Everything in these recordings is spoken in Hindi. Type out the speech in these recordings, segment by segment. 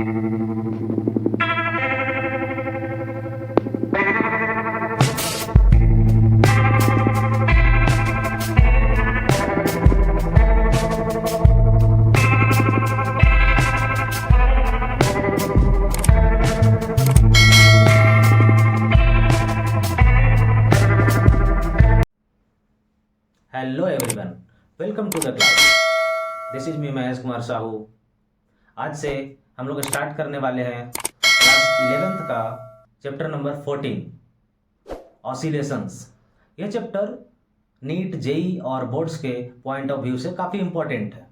Hello everyone, welcome to the class. This is me Mahesh Kumar Sahu. आज से हम लोग स्टार्ट करने वाले हैं क्लास 11th का चैप्टर नंबर 14 ऑसिलेशंस। यह चैप्टर नीट जेई और बोर्ड्स के पॉइंट ऑफ व्यू से काफ़ी इम्पोर्टेंट है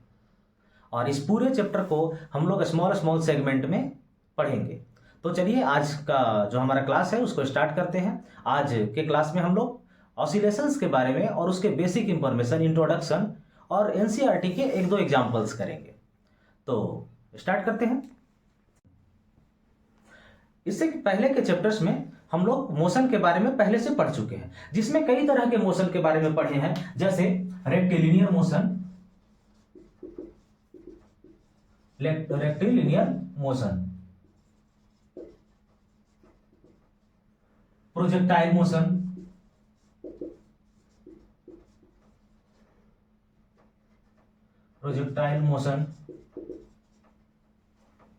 और इस पूरे चैप्टर को हम लोग स्मॉल स्मॉल सेगमेंट में पढ़ेंगे। तो चलिए आज का जो हमारा क्लास है उसको स्टार्ट करते हैं। आज के क्लास में हम लोग ऑसिलेशंस के बारे में और उसके बेसिक इंफॉर्मेशन, इंट्रोडक्शन और एनसीईआरटी के एक दो एग्जांपल्स करेंगे। तो स्टार्ट करते हैं। इससे पहले के चैप्टर्स में हम लोग मोशन के बारे में पहले से पढ़ चुके हैं, जिसमें कई तरह के मोशन के बारे में पढ़े हैं, जैसे rectilinear motion, projectile motion,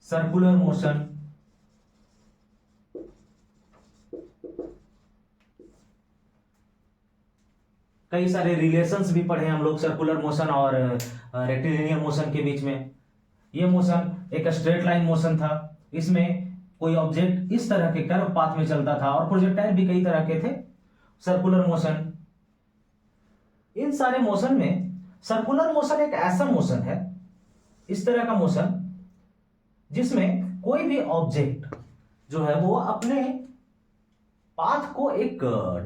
circular motion, कई सारे रिलेशंस भी पढ़े हम लोग सर्कुलर मोशन और रेक्टिलिनियर मोशन के बीच में। ये मोशन एक स्ट्रेट लाइन मोशन था, इसमें कोई ऑब्जेक्ट इस तरह के कर्व पाथ में चलता था, और प्रोजेक्टाइल भी कई तरह के थे। सर्कुलर मोशन, इन सारे मोशन में सर्कुलर मोशन एक ऐसा मोशन है, इस तरह का मोशन, जिसमें कोई भी ऑब्जेक्ट जो है वो अपने पाथ को एक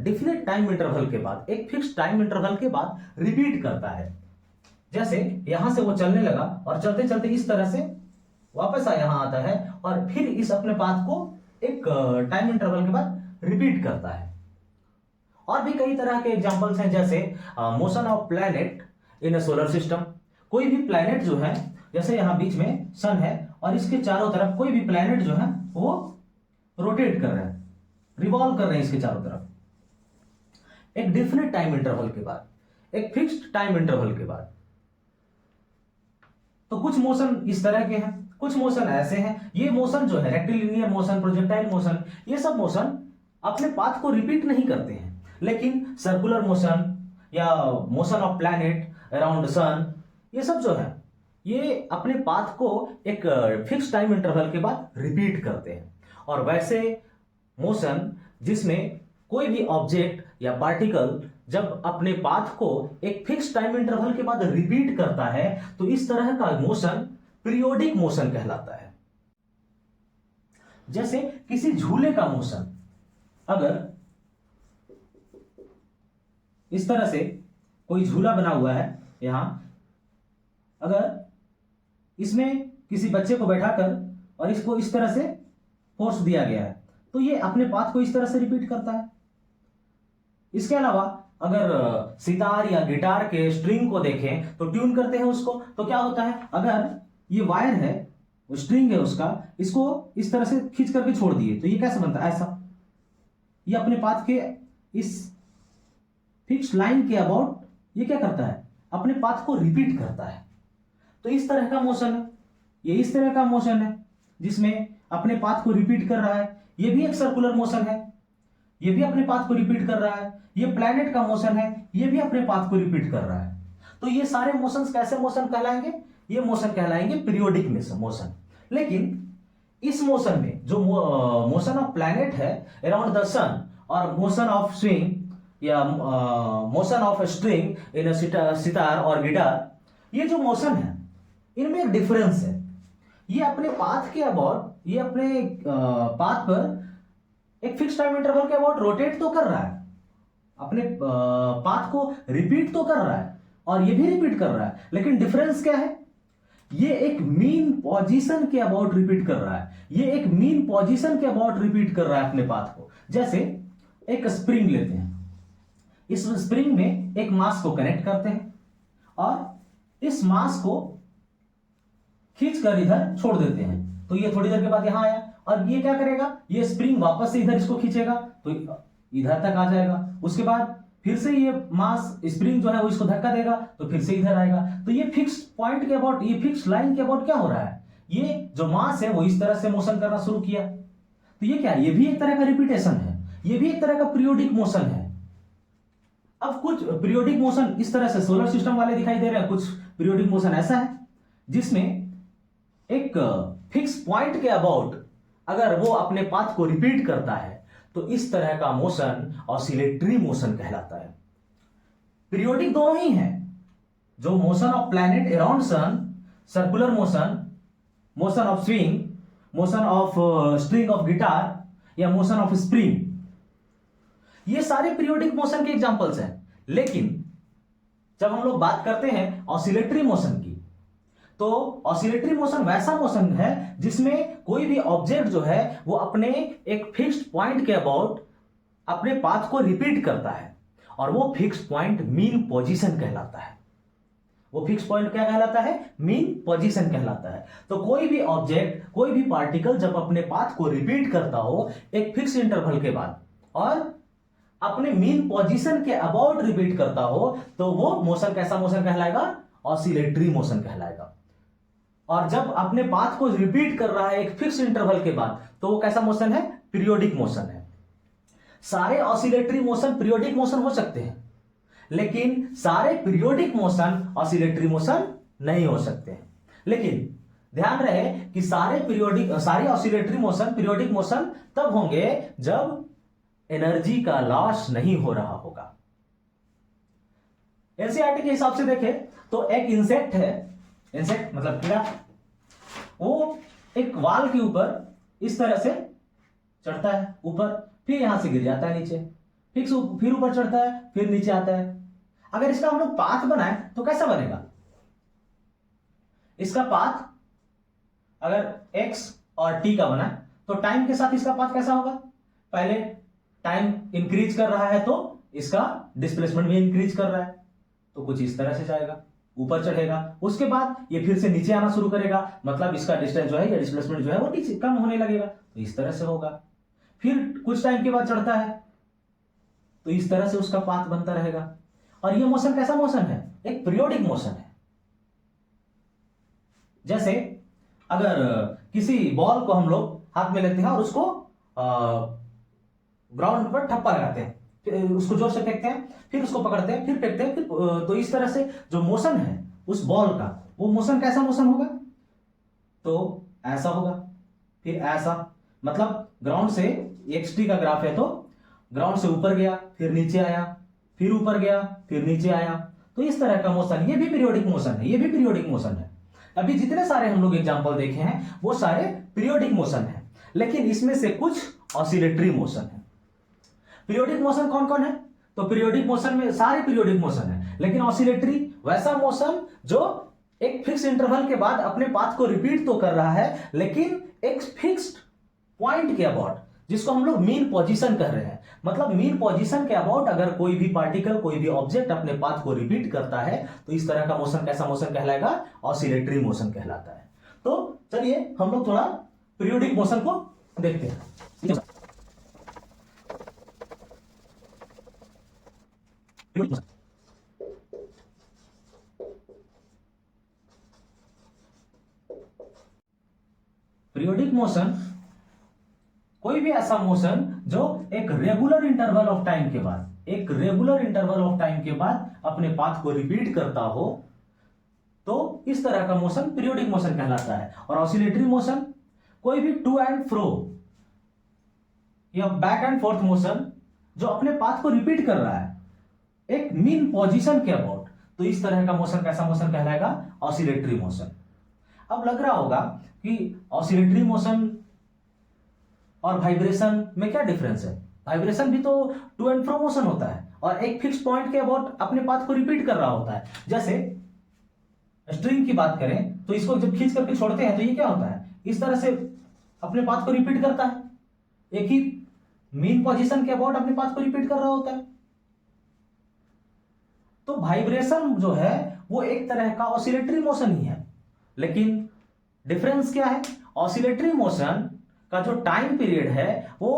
डिफिनिट टाइम इंटरवल के बाद, एक फिक्स टाइम इंटरवल के बाद रिपीट करता है। जैसे यहां से वो चलने लगा और चलते चलते इस तरह से वापस यहां आता है और फिर इस अपने पाथ को एक टाइम इंटरवल के बाद रिपीट करता है। और भी कई तरह के एग्जांपल्स हैं, जैसे motion of planet in a solar system. कोई भी प्लैनेट जो है, जैसे यहां बीच में सन है और इसके चारों तरफ कोई भी प्लैनेट जो है वो रोटेट कर रहे हैं, रिवॉल्व कर रहे हैं इसके चारों तरफ एक डिफिनिट टाइम इंटरवल के बाद, एक फिक्स्ड टाइम इंटरवल के बाद। तो कुछ मोशन इस तरह के हैं, कुछ मोशन ऐसे हैं। ये मोशन जो है रेक्टिलिनियर मोशन, प्रोजेक्टाइल मोशन, ये सब मोशन अपने पाथ को रिपीट नहीं करते हैं, लेकिन सर्कुलर मोशन या motion of planet around sun, ये सब जो है ये अपने पाथ को एक फिक्स टाइम इंटरवल के बाद रिपीट करते हैं। और वैसे मोशन जिसमें कोई भी ऑब्जेक्ट या पार्टिकल जब अपने पाथ को एक फिक्स टाइम इंटरवल के बाद रिपीट करता है, तो इस तरह का मोशन पीरियोडिक मोशन कहलाता है। जैसे किसी झूले का मोशन, अगर इस तरह से कोई झूला बना हुआ है यहां, अगर इसमें किसी बच्चे को बैठाकर और इसको इस तरह से फोर्स दिया गया है, तो ये अपने पाथ को इस तरह से रिपीट करता है। इसके अलावा अगर सितार या गिटार के स्ट्रिंग को देखें तो ट्यून करते हैं उसको, तो क्या होता है, अगर ये वायर है, वो स्ट्रिंग है उसका, इसको इस तरह से खींच करके छोड़ दिए तो ये कैसे बनता है, ऐसा। ये अपने पाथ के इस फिक्स लाइन के अबाउट ये क्या करता है, अपने पाथ को रिपीट करता है। तो इस तरह का मोशन है, ये इस तरह का मोशन है जिसमें अपने पाथ को रिपीट कर रहा है। ये भी एक सर्कुलर मोशन है, ये भी अपने पाथ को रिपीट कर रहा है। ये प्लैनेट का मोशन है, ये भी अपने पाथ को रिपीट कर रहा है। तो ये सारे मोशंस कैसे मोशन कहलाएंगे, ये मोशन कहलाएंगे पीरियोडिक मोशन। लेकिन इस मोशन में जो मोशन ऑफ प्लैनेट है अराउंड द सन, और मोशन ऑफ स्विंग या motion of string in sitar और गिटार, ये जो मोशन है इनमें एक डिफरेंस है। ये अपने पाथ के अबाउट, ये अपने पाथ पर एक फिक्स टाइम इंटरवल के अबाउट रोटेट तो कर रहा है, अपने पाथ को रिपीट तो कर रहा है और ये भी रिपीट कर रहा है, लेकिन डिफरेंस क्या है, ये एक मीन पोजीशन के अबाउट रिपीट कर रहा है। ये एक मीन पोजीशन के अबाउट रिपीट कर रहा है अपने पाथ को। जैसे एक स्प्रिंग लेते हैं, इस स्प्रिंग में एक मास को कनेक्ट करते हैं और इस मास को खींचकर इधर छोड़ देते हैं। तो ये थोड़ी देर के बाद यहाँ आया, और ये क्या करेगा, ये स्प्रिंग वापस से इधर इसको खींचेगा तो इधर तक आ जाएगा। उसके बाद फिर से ये मास स्प्रिंग जो है वो इसको धक्का देगा तो फिर से इधर आएगा। तो ये फिक्स्ड पॉइंट के अबाउट, ये फिक्स्ड लाइन के अबाउट क्या हो रहा है, ये जो मास है वो इस तरह से मोशन करना शुरू किया। तो ये क्या है, ये भी एक तरह का रिपीटेशन है, ये भी एक तरह का पीरियोडिक मोशन है। अब कुछ पीरियोडिक मोशन इस तरह से सोलर सिस्टम वाले दिखाई दे रहे हैं, कुछ पीरियोडिक मोशन ऐसा है जिसमें एक फिक्स पॉइंट के अबाउट अगर वो अपने पाथ को रिपीट करता है तो इस तरह का मोशन ऑसिलेटरी मोशन कहलाता है। पीरियोडिक दोनों ही है, जो motion of planet around sun, circular motion, motion of swing, motion of string of guitar या मोशन ऑफ स्प्रिंग, ये सारे पीरियोडिक मोशन के एग्जांपल्स हैं। लेकिन जब हम लोग बात करते हैं ऑसिलेटरी मोशन की, तो ऑसिलेटरी मोशन वैसा मोशन है जिसमें कोई भी ऑब्जेक्ट जो है वो अपने एक फिक्स्ड पॉइंट के अबाउट अपने पाथ को रिपीट करता है, और वो फिक्स्ड पॉइंट मीन पोजीशन कहलाता है। वो फिक्स पॉइंट क्या कहलाता है, मीन पोजीशन कहलाता है। तो कोई भी ऑब्जेक्ट, कोई भी पार्टिकल जब अपने पाथ को रिपीट करता हो एक फिक्स इंटरवल के बाद और अपने मीन पोजीशन के अबाउट रिपीट करता हो, तो वो मोशन कैसा मोशन कहलाएगा, ऑसिलेटरी मोशन कहलाएगा। और जब अपने पाथ को रिपीट कर रहा है एक फिक्स इंटरवल के बाद, तो वो कैसा मोशन है, पीरियोडिक मोशन है। सारे ऑसिलेटरी मोशन पीरियोडिक मोशन हो सकते हैं, लेकिन सारे पीरियोडिक मोशन ऑसिलेटरी मोशन नहीं हो सकते हैं। लेकिन ध्यान रहे कि सारे ऑसिलेटरी मोशन पीरियोडिक मोशन तब होंगे जब एनर्जी का लॉस नहीं हो रहा होगा। एनसीईआरटी के हिसाब से देखें तो एक इंसेक्ट है, इंसेक्ट मतलब कीड़ा, वो एक वाल के ऊपर इस तरह से चढ़ता है ऊपर, फिर यहां से गिर जाता है नीचे, फिर ऊपर चढ़ता है, फिर नीचे आता है। अगर इसका हम लोग पाथ बनाए तो कैसा बनेगा, इसका पाथ अगर x और t का बना तो टाइम के साथ इसका पाथ कैसा होगा, पहले टाइम इंक्रीज कर रहा है तो इसका डिस्प्लेसमेंट भी इंक्रीज कर रहा है, तो कुछ इस तरह से जाएगा, ऊपर चढ़ेगा, उसके बाद ये फिर से नीचे आना शुरू करेगा, मतलब इसका डिस्टेंस जो है या डिस्प्लेसमेंट जो है वो नीचे कम होने लगेगा, तो इस तरह से होगा। फिर कुछ टाइम के बाद चढ़ता है तो इस तरह से उसका पाथ बनता रहेगा। और ये मोशन कैसा मोशन है, एक पीरियोडिक मोशन है। जैसे अगर किसी बॉल को हम लोग हाथ में लेते हैं और उसको ग्राउंड पर ठप्पा लगाते हैं, फिर उसको जोर से फेंकते हैं, फिर उसको पकड़ते हैं, फिर फेंकते हैं, फिर तो इस तरह से जो मोशन है उस बॉल का, वो मोशन कैसा मोशन होगा, तो ऐसा होगा, फिर ऐसा, मतलब ग्राउंड से xt का ग्राफ है तो ग्राउंड से ऊपर गया, फिर नीचे आया, फिर ऊपर गया, फिर नीचे आया, तो इस तरह का मोशन, ये भी पीरियोडिक मोशन है, ये भी पीरियोडिक मोशन है। अभी जितने सारे हम लोग एग्जांपल देखे हैं वो सारे पीरियोडिक मोशन है, लेकिन इसमें से कुछ ऑसिलेटरी मोशन है। पीरियोडिक मोशन कौन कौन है, तो पीरियोडिक मोशन में सारे पीरियोडिक मोशन है, लेकिन ऑसिलेटरी वैसा मोशन जो एक फिक्स इंटरवल के बाद अपने पाथ को रिपीट तो कर रहा है, लेकिन एक फिक्स्ड पॉइंट के अबाउट, जिसको हम लोग मीन पोजीशन कह रहे हैं, मतलब मीन पोजीशन के अबाउट अगर कोई भी पार्टिकल, कोई भी ऑब्जेक्ट अपने पाथ को रिपीट करता है तो इस तरह का मोशन कैसा मोशन कहलाएगा, ऑसिलेटरी मोशन कहलाता है। तो चलिए हम लोग थोड़ा पीरियोडिक मोशन को देखते हैं। पीरियोडिक मोशन कोई भी ऐसा मोशन जो एक रेगुलर इंटरवल ऑफ टाइम के बाद, एक रेगुलर इंटरवल ऑफ टाइम के बाद अपने पाथ को रिपीट करता हो, तो इस तरह का मोशन पीरियोडिक मोशन कहलाता है। और ऑसिलेटरी मोशन कोई भी टू एंड फ्रो या बैक एंड फोर्थ मोशन जो अपने पाथ को रिपीट कर रहा है एक मीन पोजीशन के अबाउट, तो इस तरह का मोशन कैसा मोशन कहलाएगा, ऑसिलेटरी मोशन। अब लग रहा होगा कि ऑसिलेटरी मोशन और वाइब्रेशन में क्या डिफरेंस है। वाइब्रेशन भी तो टू एंड फ्रो मोशन होता है और एक फिक्स पॉइंट के अबाउट अपने पाथ को रिपीट कर रहा होता है। जैसे स्ट्रिंग की बात करें तो इसको जब खींच करके छोड़ते हैं तो ये क्या होता है, इस तरह से अपने पाथ को रिपीट करता है, एक ही मीन पोजीशन के अबाउट अपने पाथ को रिपीट कर रहा होता है। तो वाइब्रेशन जो है वो एक तरह का ऑसिलेटरी मोशन ही है, लेकिन डिफरेंस क्या है, ऑसिलेटरी मोशन का जो टाइम पीरियड है वो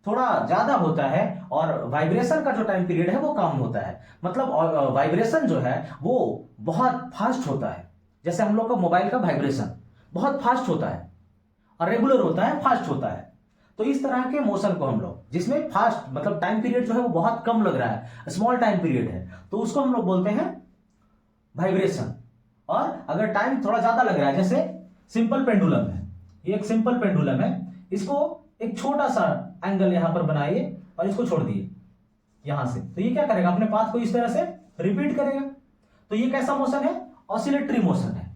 थोड़ा ज्यादा होता है और वाइब्रेशन का जो टाइम पीरियड है वो कम होता है। मतलब वाइब्रेशन जो है वो बहुत फास्ट होता है, जैसे हम लोग का मोबाइल का वाइब्रेशन बहुत फास्ट होता है और रेगुलर होता है, फास्ट होता है। तो इस तरह के मोशन को हम लोग, जिसमें फास्ट मतलब टाइम पीरियड जो है वो बहुत कम लग रहा है, स्मॉल टाइम पीरियड है, तो उसको हम लोग बोलते हैं वाइब्रेशन। और अगर टाइम थोड़ा ज्यादा लग रहा है, जैसे सिंपल पेंडुलम है, ये एक सिंपल पेंडुलम है, इसको एक छोटा सा एंगल यहां पर बनाइए और इसको छोड़ दिए यहां से, तो ये क्या करेगा, अपने पाथ को इस तरह से रिपीट करेगा। तो ये कैसा मोशन है, ऑसिलेटरी मोशन है।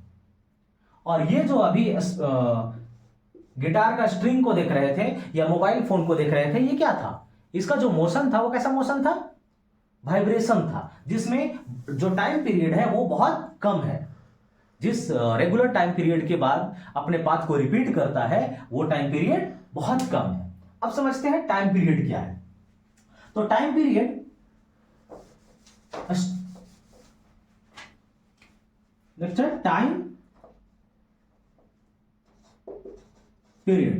और ये जो अभी गिटार का स्ट्रिंग को देख रहे थे या मोबाइल फोन को देख रहे थे, ये क्या था, इसका जो मोशन था वो कैसा मोशन था, वाइब्रेशन था, जिसमें जो टाइम पीरियड है वो बहुत कम है। जिस रेगुलर टाइम पीरियड के बाद अपने पाथ को रिपीट करता है वो टाइम पीरियड बहुत कम है। अब समझते हैं टाइम पीरियड क्या है। तो time period time period,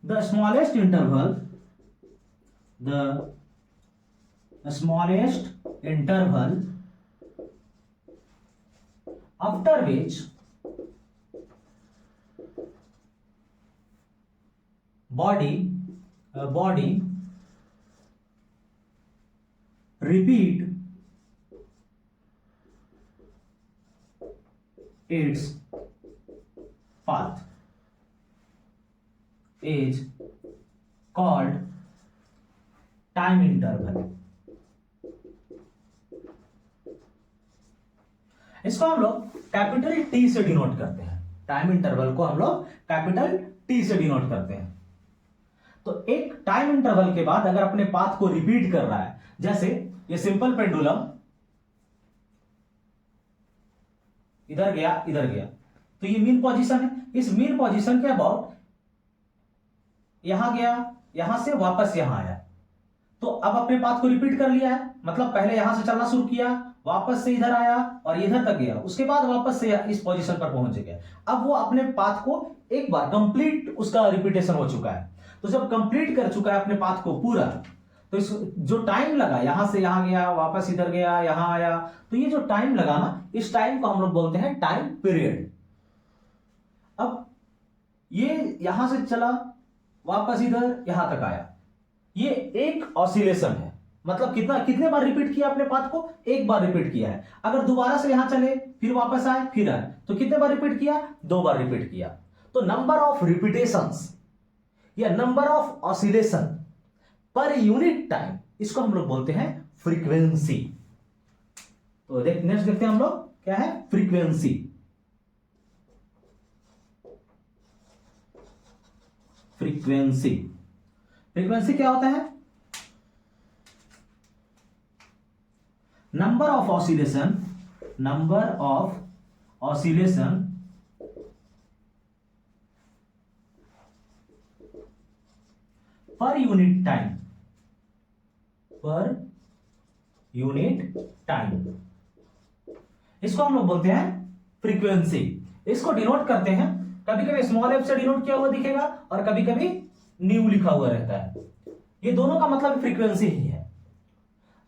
the smallest interval after which body repeat its path is called time interval। इसको हम लोग कैपिटल टी से डिनोट करते हैं। टाइम इंटरवल को हम लोग कैपिटल टी से डिनोट करते हैं। तो एक टाइम इंटरवल के बाद अगर अपने पाथ को रिपीट कर रहा है, जैसे ये सिंपल पेंडुलम इधर गया इधर गया, तो ये मीन पोजीशन है, इस मीन पोजीशन के अबाउट यहां गया, यहां से वापस यहां आया, तो अब अपने पाथ को रिपीट कर लिया है। मतलब पहले यहां से चलना शुरू किया, वापस से इधर आया और इधर तक गया, उसके बाद वापस से इस पोजीशन पर पहुंच गया। अब वो अपने पाथ को एक बार कंप्लीट उसका रिपीटेशन हो चुका है। तो जब कंप्लीट कर चुका है अपने पाथ को पूरा, तो इस जो टाइम लगा, यहां से यहां गया, वापस इधर गया, यहां आया, तो ये जो टाइम लगा ना, इस टाइम को हम लोग बोलते हैं टाइम पीरियड। अब ये यहां से चला, वापस इधर यहां तक आया, ये एक ऑसिलेशन है। मतलब कितने बार रिपीट किया अपने पाथ को, एक बार रिपीट किया है। अगर दोबारा से यहां चले, फिर वापस आए, फिर आए, तो कितने बार रिपीट किया, 2 बार रिपीट किया। तो नंबर ऑफ रिपीटेशंस या number of oscillation per unit time, इसको हम लोग बोलते हैं फ्रीक्वेंसी। तो नेक्स्ट देखते हैं हम लोग क्या है, फ्रीक्वेंसी। फ्रीक्वेंसी फ्रीक्वेंसी क्या होता है, number of oscillation per unit time, इसको हम लोग बोलते हैं फ्रीक्वेंसी। इसको डिनोट करते हैं, कभी कभी स्मॉल एफ से डिनोट किया हुआ दिखेगा और कभी कभी न्यू लिखा हुआ रहता है। ये दोनों का मतलब फ्रीक्वेंसी ही है।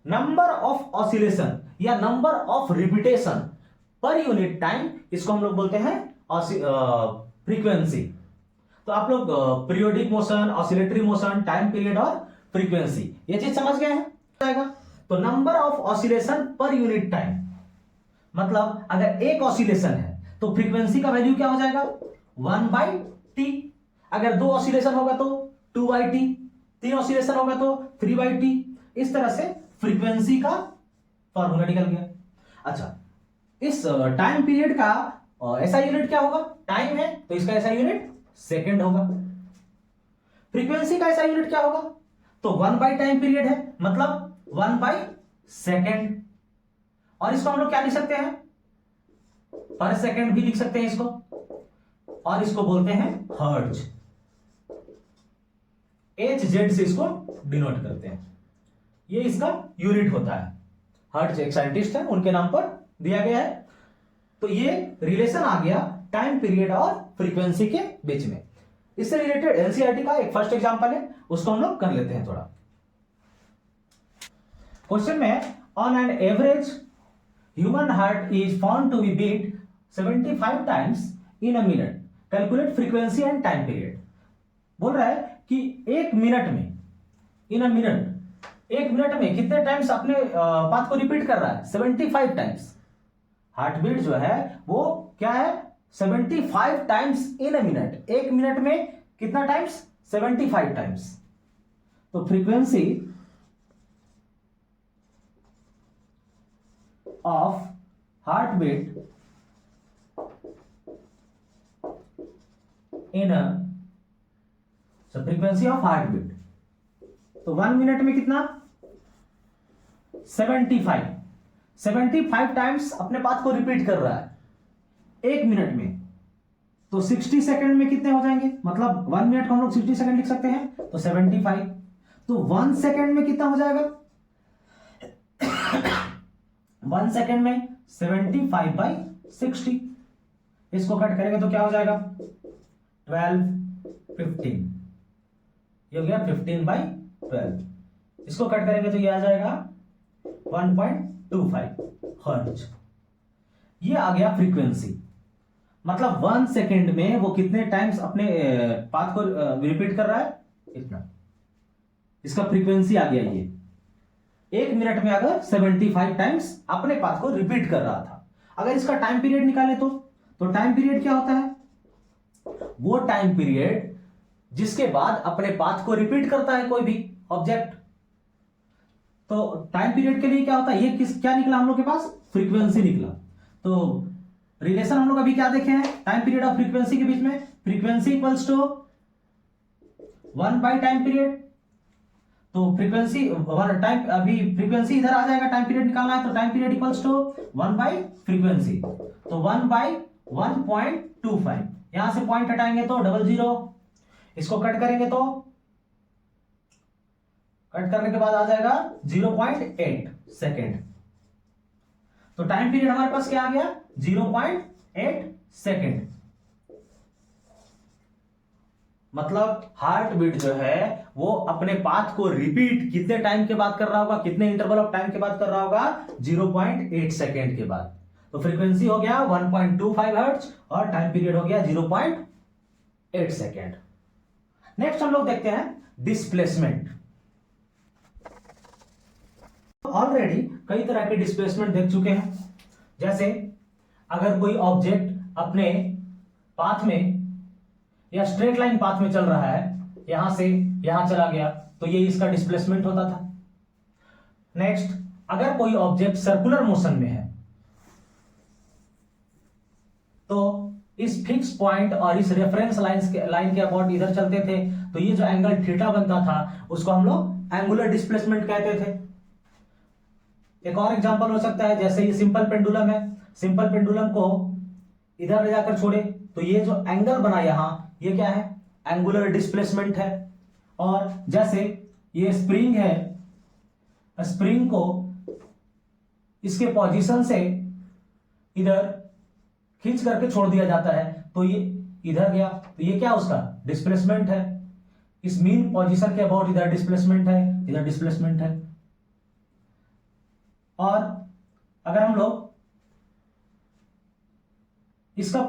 नंबर ऑफ ऑसिलेशन या number of repetition per unit time, इसको हम लोग बोलते हैं फ्रीक्वेंसी। तो आप लोग periodic motion, oscillatory motion, time period और फ्रीक्वेंसी, ये चीज समझ गए हैं। तो number of oscillation per unit time, मतलब अगर एक ऑसिलेशन है तो फ्रीक्वेंसी का वैल्यू क्या हो जाएगा, 1/t। अगर 2 ऑसिलेशन होगा तो 2/t, 3 ऑसिलेशन होगा तो 3/t। इस तरह से फ्रीक्वेंसी का फॉर्मूला निकल गया। अच्छा, इस टाइम पीरियड का ऐसा यूनिट क्या होगा, टाइम है तो इसका ऐसा यूनिट सेकंड होगा। फ्रीक्वेंसी का ऐसा यूनिट क्या होगा, तो 1/टाइम पीरियड है, मतलब 1/सेकंड। और इसको हम लोग क्या लिख सकते हैं, पर सेकंड भी लिख सकते हैं इसको, और इसको बोलते हैं हर्ट्ज। HZ से इसको डिनोट करते हैं, ये इसका यूनिट होता है। हर्ट्ज एक साइंटिस्ट है, उनके नाम पर दिया गया है। तो ये रिलेशन आ गया टाइम पीरियड और फ्रीक्वेंसी के बीच में। इससे रिलेटेड एनसीईआरटी का एक फर्स्ट एग्जांपल है, उसको हम लोग कर लेते हैं थोड़ा। क्वेश्चन में है on an average human heart is found to be beat 75 times in a minute, calculate frequency and time period. बोल रहा है कि एक मिनट में, इन अ मिनट, एक मिनट में कितने टाइम्स अपने बात को रिपीट कर रहा है? 75 टाइम्स। हार्ट बीट जो है वो क्या है? 75 टाइम्स इन अ मिनट। एक मिनट में कितना टाइम्स? 75 टाइम्स। तो frequency of heart beat in a, frequency of heart beat, तो 1 मिनट में कितना? 75 टाइम्स अपने बात को रिपीट कर रहा है एक मिनट में। तो 60 सेकंड में कितने हो जाएंगे? मतलब 1 मिनट को हम लोग 60 सेकंड लिख सकते हैं, तो 75। तो 1 सेकंड में कितना हो जाएगा? 1 सेकंड में 75/60। इसको कट करेंगे तो क्या हो जाएगा? 12, 15। ये हो गया 15/12। इसको कट करेंगे तो ये आ जाएगा 1.25 हर्ट्ज। ये आ गया फ्रीक्वेंसी। मतलब 1 सेकेंड में वो कितने टाइम्स अपने बात को रिपीट कर रहा है? इतना। इसका फ्रीक्वेंसी आ गया ये। एक मिनट में अगर 75 टाइम्स अपने बात को रिपीट कर रहा था। अगर इसका टाइम पीरियड निकाले तो टाइम पीरियड क्या होता है? वो टाइम पीरियड जिसके बाद अपने पाथ को रिपीट करता है कोई भी ऑब्जेक्ट। तो टाइम पीरियड के लिए क्या होता है? ये क्या निकला हम लोग के पास? फ्रीक्वेंसी निकला। तो रिलेशन हम लोग अभी क्या देखे हैं टाइम पीरियड और फ्रीक्वेंसी के बीच में? Frequency equals to 1 by time period. तो फ्रीक्वेंसी टाइम, अभी फ्रीक्वेंसी इधर आ जाएगा, टाइम पीरियड निकालना है तो time period equals to 1 by frequency. तो 1 बाई 1.25। यहां से पॉइंट हटाएंगे तो 00। इसको कट करेंगे तो कट करने के बाद आ जाएगा 0.8 सेकेंड। तो टाइम पीरियड हमारे पास क्या आ गया? 0.8 सेकेंड। मतलब हार्ट बीट जो है वो अपने पाथ को रिपीट कितने टाइम के बाद कर रहा होगा? कितने इंटरवल ऑफ टाइम के बाद कर रहा होगा? 0.8 सेकेंड के बाद। तो फ्रीक्वेंसी हो गया 1.25 हर्ट्ज और टाइम पीरियड हो गया 0.8 सेकेंड। नेक्स्ट हम लोग देखते हैं डिस्प्लेसमेंट। ऑलरेडी कई तरह के डिस्प्लेसमेंट देख चुके हैं। जैसे अगर कोई ऑब्जेक्ट अपने पाथ में या स्ट्रेट लाइन पाथ में चल रहा है, यहां से यहां चला गया, तो ये इसका डिस्प्लेसमेंट होता था। नेक्स्ट, अगर कोई ऑब्जेक्ट सर्कुलर मोशन में है तो इस फिक्स पॉइंट और इस रेफरेंस लाइन के अबाउट इधर चलते थे, तो ये जो एंगल थीटा बनता था उसको हम लोग एंगुलर डिस्प्लेसमेंट कहते थे। एक और एग्जांपल हो सकता है, जैसे ये सिंपल पेंडुलम है, सिंपल पेंडुलम को इधर ले जाकर छोड़े तो ये जो एंगल बना यहां, ये क्या है? एंगुलर डिस्प्लेसमेंट है। और जैसे ये स्प्रिंग है, स्प्रिंग को इसके पोजीशन से इधर खींच करके छोड़ दिया जाता है तो ये इधर गया, तो ये क्या उसका डिस्प्लेसमेंट है। इस मीन पोजीशन के अबाउट इधर डिस्प्लेसमेंट है, इधर डिस्प्लेसमेंट है। और अगर हम लोग इसका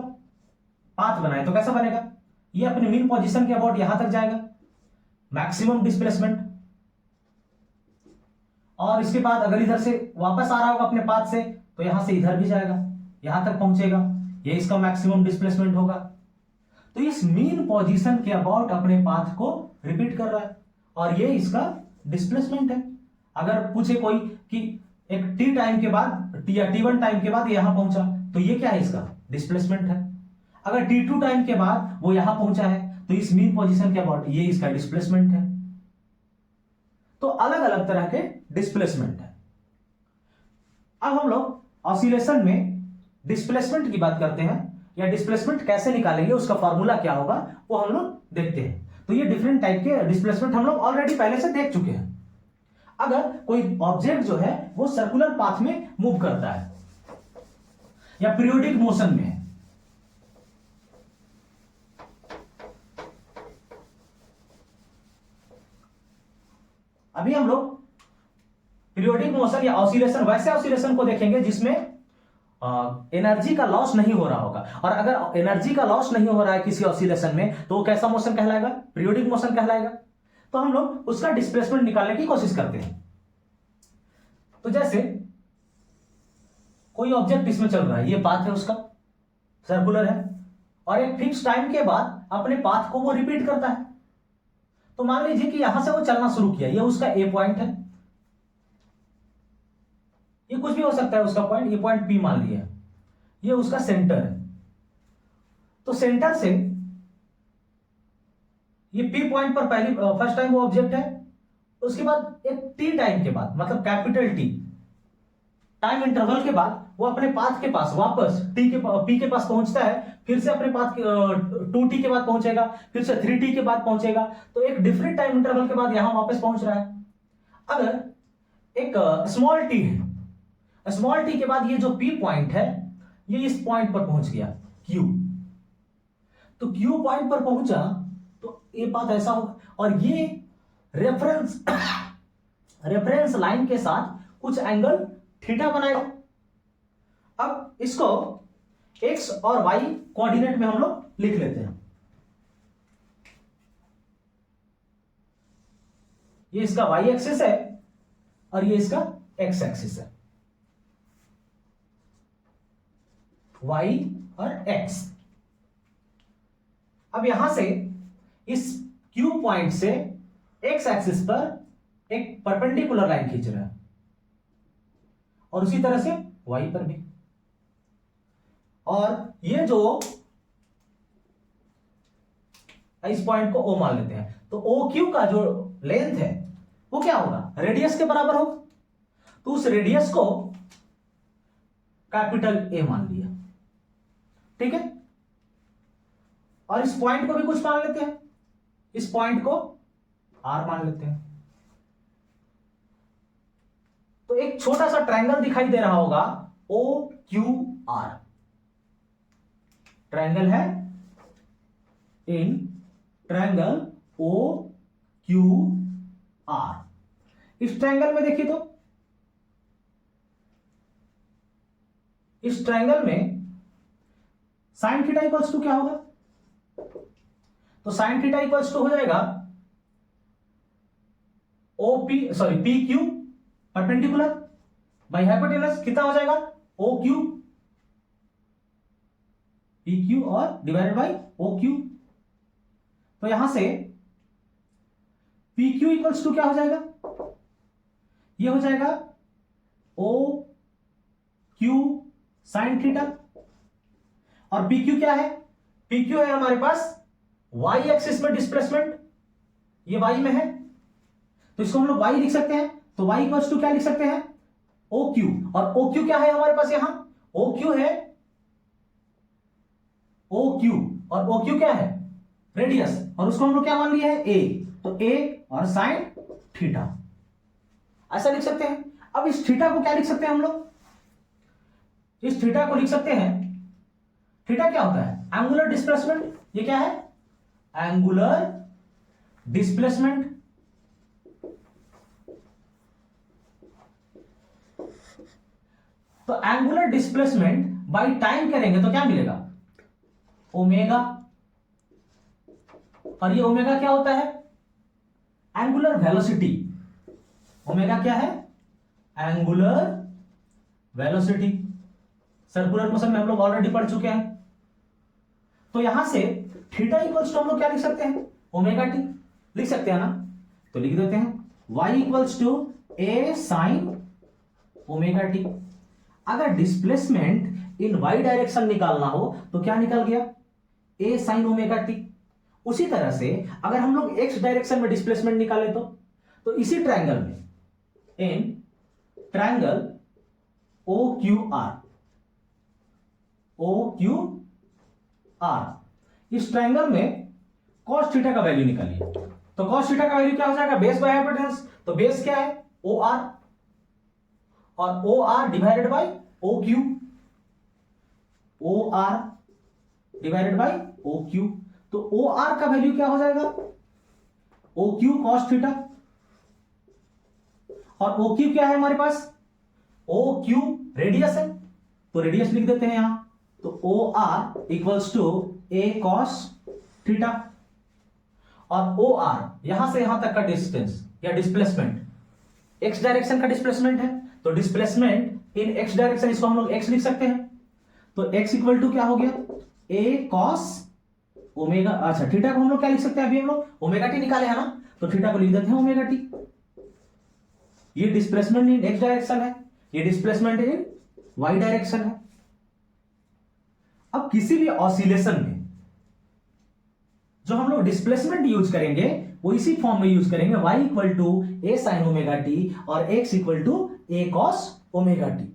पाथ बनाए तो कैसा बनेगा? ये अपने मीन पोजीशन के अबाउट यहां तक जाएगा, मैक्सिमम डिस्प्लेसमेंट। और इसके बाद अगर इधर से वापस आ रहा होगा अपने पाथ से तो यहां से इधर भी जाएगा, यहां तक पहुंचेगा, ये इसका मैक्सिमम डिस्प्लेसमेंट होगा। तो इस मीन पोजीशन के अबाउट अपने पाथ को रिपीट कर रहा है और ये इसका डिस्प्लेसमेंट है। अगर पूछे कोई कि एक टी टाइम के बाद या t1 टाइम के बाद यहां पहुंचा तो ये क्या है? इसका डिस्प्लेसमेंट है। अगर t2 टाइम के बाद वो यहां पहुंचा है तो इस मीन पोजीशन के अबाउट ये इसका डिस्प्लेसमेंट है। तो अलग अलग तरह के डिस्प्लेसमेंट है। अब हम लोग ऑसिलेशन में डिस्प्लेसमेंट की बात करते हैं, या डिस्प्लेसमेंट कैसे निकालेंगे, उसका फॉर्मूला क्या होगा वो हम लोग देखते हैं। तो ये डिफरेंट टाइप के डिस्प्लेसमेंट हम लोग ऑलरेडी पहले से देख चुके हैं। अगर कोई ऑब्जेक्ट जो है वो सर्कुलर पाथ में मूव करता है, या पीरियोडिक मोशन में है। अभी हम लोग पीरियोडिक मोशन या ऑसिलेशन, वैसे ऑसिलेशन को देखेंगे जिसमें एनर्जी का लॉस नहीं हो रहा होगा। और अगर एनर्जी का लॉस नहीं हो रहा है किसी ऑसिलेशन में तो वो कैसा मोशन कहलाएगा? पीरियोडिक मोशन कहलाएगा। तो हम लोग उसका डिस्प्लेसमेंट निकालने की कोशिश करते हैं। तो जैसे कोई ऑब्जेक्ट इसमें चल रहा है, ये पाथ है उसका, सर्कुलर है, और एक फिक्स टाइम के बाद अपने पाथ को वो रिपीट करता है। तो मान लीजिए कि यहां से वो चलना शुरू किया, ये उसका ए पॉइंट है, ये कुछ भी हो सकता है उसका पॉइंट, ये पॉइंट पी मान लिया, ये उसका सेंटर है। तो सेंटर से ये पी पॉइंट पर पहली फर्स्ट टाइम वो ऑब्जेक्ट है, उसके बाद एक टी टाइम के बाद, मतलब कैपिटल टी टाइम इंटरवल के बाद वो अपने पाथ के पास वापस पी के पास पहुंचता है, फिर से अपने पाथ 2t के बाद पहुंचेगा, फिर से 3t के बाद पहुंचेगा। तो एक डिफरेंट टाइम इंटरवल के बाद यहां वापस पहुंच रहा है। अगर एक स्मॉल टी है, स्मॉल टी के बाद ये जो पी पॉइंट है ये इस पॉइंट पर पहुंच गया क्यू, तो क्यू पॉइंट पर पहुंचा तो ये पाथ ऐसा होगा, और ये रेफरेंस लाइन के साथ कुछ एंगल थीटा बनाएगा। अब इसको x और y कोऑर्डिनेट में हम लोग लिख लेते हैं। ये इसका y एक्सिस है और ये इसका x एक्सिस है, y और x। अब यहां से इस Q पॉइंट से x एक्सिस पर एक परपेंडिकुलर लाइन खींच रहा है, और उसी तरह से y पर भी। और ये जो इस पॉइंट को O मान लेते हैं, तो OQ का जो लेंथ है वो क्या होगा? रेडियस के बराबर होगा। तो उस रेडियस को कैपिटल A मान लिया, ठीक है। और इस पॉइंट को भी कुछ मान लेते हैं, इस पॉइंट को R मान लेते हैं। तो एक छोटा सा ट्रायंगल दिखाई दे रहा होगा OQR, ट्रायंगल है इन ट्रायंगल OQR। इस ट्रायंगल में देखिए, तो इस ट्रायंगल में साइन थीटा इक्वल्स टू क्या होगा? तो साइन थीटा इक्वल्स टू हो जाएगा P Q perpendicular by hypotenuse, कितना हो जाएगा? ओ क्यू, पी क्यू और डिवाइडेड बाई ओ क्यू। तो यहां से पी क्यू इक्वल्स टू क्या हो जाएगा? ये हो जाएगा ओ क्यू साइन थीटा। और पी क्यू क्या है? पी क्यू है हमारे पास y एक्सिस में डिस्प्लेसमेंट, ये y में है, तो इसको हम लोग y लिख सकते हैं। तो y इक्वल्स टू क्या लिख सकते हैं? OQ। और OQ क्या है हमारे पास? यहां OQ है OQ, और OQ क्या है? रेडियस, और उसको हम लोग क्या मान लिया है? A। तो A और साइन थीटा, ऐसा लिख सकते हैं। अब इस थीटा को क्या लिख सकते हैं हम लोग? इस थीटा को लिख सकते हैं, थीटा क्या होता है? Angular displacement. ये क्या है? Angular displacement. तो एंगुलर डिस्प्लेसमेंट बाय टाइम करेंगे तो क्या मिलेगा? ओमेगा। और ये ओमेगा क्या होता है? Angular velocity. ओमेगा क्या है? Angular velocity. सर्कुलर मोशन में हम लोग ऑलरेडी पढ़ चुके हैं। तो यहां से थीटा इक्वल्स टू हम लोग क्या लिख सकते हैं? ओमेगा टी लिख सकते हैं ना? तो लिख देते हैं y equals to a sine omega T. अगर डिस्प्लेसमेंट इन y डायरेक्शन निकालना हो तो क्या निकल गया? a sine omega T. उसी तरह से अगर हम लोग x डायरेक्शन में डिस्प्लेसमेंट निकाले तो इसी ट्रायंगल में, इन ट्रायंगल OQR, इस ट्रायंगल में cos थीटा का वैल्यू निकालिए। तो cos थीटा का वैल्यू क्या हो जाएगा? Base by hypotenuse. तो बेस क्या है? OR, और OR divided by OQ। O R divided by O Q. तो ओ आर का वैल्यू क्या हो जाएगा, ओ क्यू कॉस थीटा, और ओ क्यू क्या है हमारे पास, ओ क्यू रेडियस है, तो रेडियस लिख देते हैं यहां, तो O R equals to A cos theta, और ओ आर यहां से यहां तक का डिस्टेंस या डिस्प्लेसमेंट, एक्स डायरेक्शन का डिस्प्लेसमेंट है, तो डिस्प्लेसमेंट इन एक्स डायरेक्शन, इसको हम लोग एक्स लिख सकते हैं, तो एक्स इक्वल टू क्या हो गया, ए कॉस ओमेगा, अच्छा थीटा को हम लोग क्या लिख सकते हैं, अभी हम लोग ओमेगा टी निकाले हैं ना, तो थीटा को लिख देते हैं ओमेगा टी। ये डिस्प्लेसमेंट इन एक्स डायरेक्शन है, ये डिस्प्लेसमेंट इन वाई डायरेक्शन है। अब किसी भी ऑसिलेशन में जो हम लोग डिस्प्लेसमेंट यूज करेंगे वो इसी फॉर्म में यूज करेंगे, y equal to A sine omega T और x equal to A cos omega T.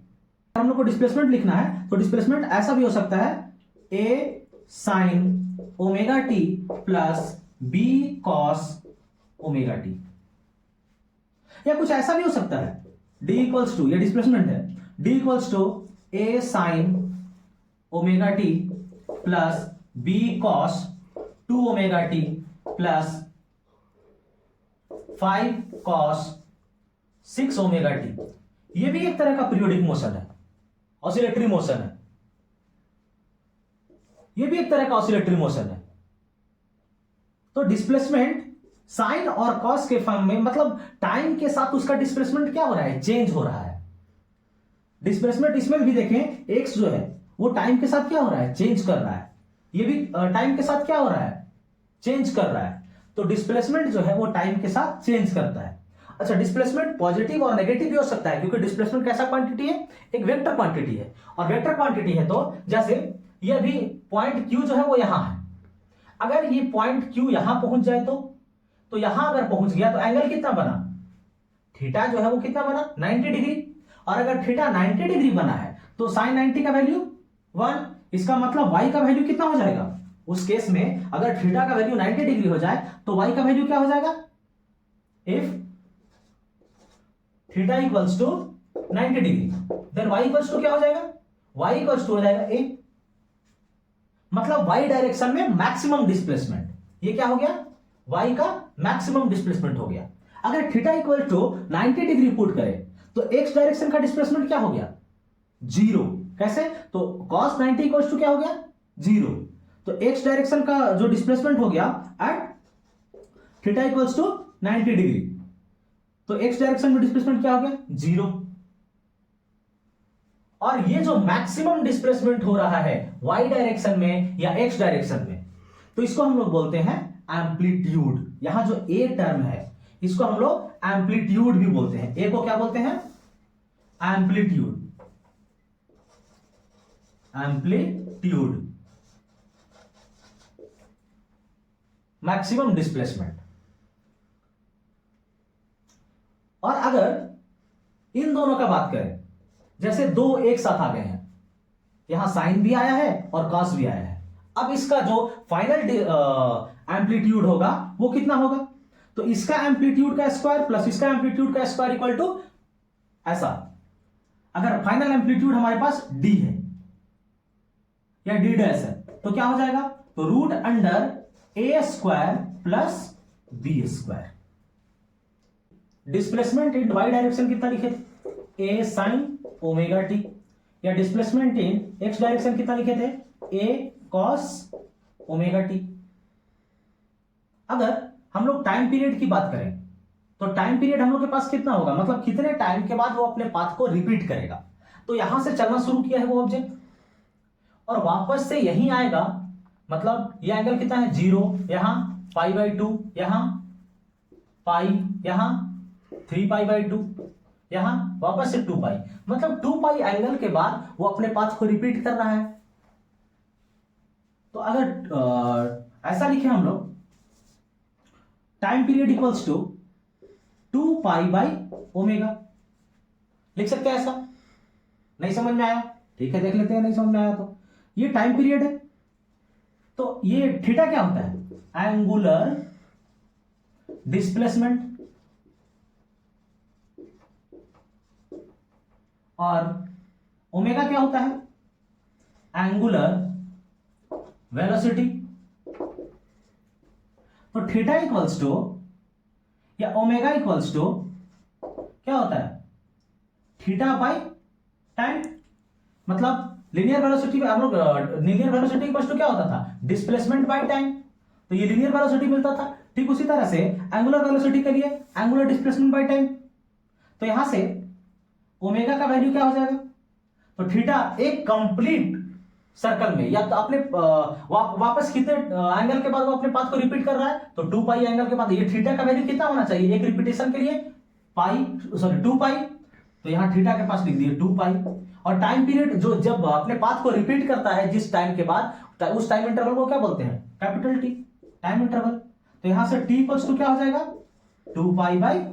हम लोग को डिस्प्लेसमेंट लिखना है तो डिस्प्लेसमेंट ऐसा भी हो सकता है, a sine omega T plus b cos omega T, या कुछ ऐसा भी हो सकता है, d इक्वल्स टू, ये डिस्प्लेसमेंट है, d equals to a sine omega T plus b cos 2 omega T plus 5 cos 6 omega T. ये भी एक तरह का पीरियोडिक मोशन है, ऑसिलेटरी मोशन है, ये भी एक तरह का ऑसिलेटरी मोशन है। तो डिस्प्लेसमेंट साइन और कॉस के फॉर्म में, मतलब टाइम के साथ उसका डिस्प्लेसमेंट क्या हो रहा है, चेंज हो रहा है। डिस्प्लेसमेंट इसमें भी देखें, एक्स जो है वो टाइम के साथ क्या हो रहा है, चेंज कर रहा है, ये भी टाइम के साथ क्या हो रहा है, चेंज कर रहा है। तो डिस्प्लेसमेंट जो है वो टाइम के साथ चेंज करता है। अच्छा, डिस्प्लेसमेंट पॉजिटिव और नेगेटिव भी हो सकता है, क्योंकि डिस्प्लेसमेंट कैसा क्वांटिटी है, एक वेक्टर क्वांटिटी है, और वेक्टर क्वांटिटी है तो जैसे ये अभी पॉइंट क्यू जो है वो यहां है, अगर ये पॉइंट क्यू यहां पहुंच जाए तो यहां अगर पहुंच गया तो एंगल कितना बना, थीटा जो है वो कितना बना, 90 डिग्री, और अगर थीटा 90 डिग्री बना है तो साइन 90 का वैल्यू 1, इसका मतलब y का वैल्यू कितना हो जाएगा, उस केस में अगर थीटा का वैल्यू 90 डिग्री हो जाए तो y का वैल्यू क्या हो जाएगा, if theta equals to 90 degree then y equals to क्या हो जाएगा, y इक्वल्स टू हो जाएगा a, मतलब y डायरेक्शन में मैक्सिमम डिस्प्लेसमेंट, ये क्या हो गया, y का मैक्सिमम डिस्प्लेसमेंट हो गया। अगर theta equal to 90 degree put करें तो x डायरेक्शन का डिस्प्लेसमेंट क्या हो गया, जीरो। कैसे, तो cos 90 इक्वल्स टू क्या हो गया, जीरो। तो x डायरेक्शन का जो डिस्प्लेसमेंट हो गया at theta equals to 90 degree, तो x डायरेक्शन में डिस्प्लेसमेंट क्या हो गया, जीरो। और ये जो मैक्सिमम डिस्प्लेसमेंट हो रहा है y डायरेक्शन में या x डायरेक्शन में, तो इसको हम लोग बोलते हैं एम्पलीट्यूड। यहां जो a टर्म है इसको हम लोग एम्पलीट्यूड भी बोलते हैं, a को क्या बोलते हैं, एम्पलीट्यूड, एम्पलीट्यूड मैक्सिमम डिस्प्लेसमेंट। और अगर इन दोनों का बात करें, जैसे दो एक साथ आ गए हैं, यहां साइन भी आया है और कॉस भी आया है, अब इसका जो फाइनल एम्पलीट्यूड होगा वो कितना होगा, तो इसका एम्पलीट्यूड का स्क्वायर प्लस इसका एम्पलीट्यूड का स्क्वायर इक्वल टू ऐसा। अगर फाइनल एम्पलीट्यूड हमारे पास डी है या डी डैश है तो क्या हो जाएगा, तो root under A square plus B square. Displacement in Y direction कितना लिखे थे, ए साइन ओमेगा टी, या डिस्प्लेसमेंट इन एक्स डायरेक्शन कितना लिखे थे, ए कॉस ओमेगा टी। अगर हम लोग टाइम पीरियड की बात करें तो टाइम पीरियड हम लोग के पास कितना होगा, मतलब कितने टाइम के बाद वो अपने पाथ को रिपीट करेगा। तो यहां से चलना शुरू किया है वो ऑब्जेक्ट और वापस से यहीं आएगा, मतलब ये एंगल कितना है, जीरो, यहां पाई बाई टू, यहां पाई, यहां 3 पाई बाई टू, यहां वापस से 2 पाई, मतलब 2 पाई एंगल के बाद वो अपने पाथ को रिपीट कर रहा है। तो अगर ऐसा लिखे हम लोग, time period equals to 2 pi by omega, लिख सकते हैं ऐसा। नहीं समझ में आया, ठीक है देख लेते हैं, नहीं समझ में आया तो ये टाइम पीरियड है। तो ये थीटा क्या होता है, एंगुलर डिस्प्लेसमेंट, और ओमेगा क्या होता है, एंगुलर वेलोसिटी। तो थीटा इक्वल्स टू या ओमेगा इक्वल्स टू क्या होता है, थीटा बाई टाइम। मतलब लीनियर वेलोसिटी में हम लोग लीनियर वेलोसिटी इक्वल्स टू क्या होता था, डिस्प्लेसमेंट बाय टाइम। तो ये लीनियर वेलोसिटी मिलता था। ठीक उसी तरह से एंगुलर वेलोसिटी के लिए एंगुलर डिस्प्लेसमेंट बाय टाइम। तो यहां से ओमेगा का वैल्यू क्या हो जाएगा, तो थीटा एक कंप्लीट सर्कल में या तो अपने वापस कितने एंगल के बाद वो अपने पाथ को रिपीट कर रहा है, तो 2 पाई एंगल के बाद ये थीटा का वैल्यू कितना होना चाहिए एक रिपीटेशन के लिए, पाई, सॉरी 2 पाई। तो यहां थीटा के पास लिख दिए 2 पाई। और टाइम पीरियड जो जब अपने पाथ को रिपीट करता है जिस टाइम के बाद, उस टाइम इंटरवल को क्या बोलते हैं, कैपिटल टी, टाइम इंटरवल। तो यहां से टी इक्वल्स टू क्या हो जाएगा, 2 पाई बाई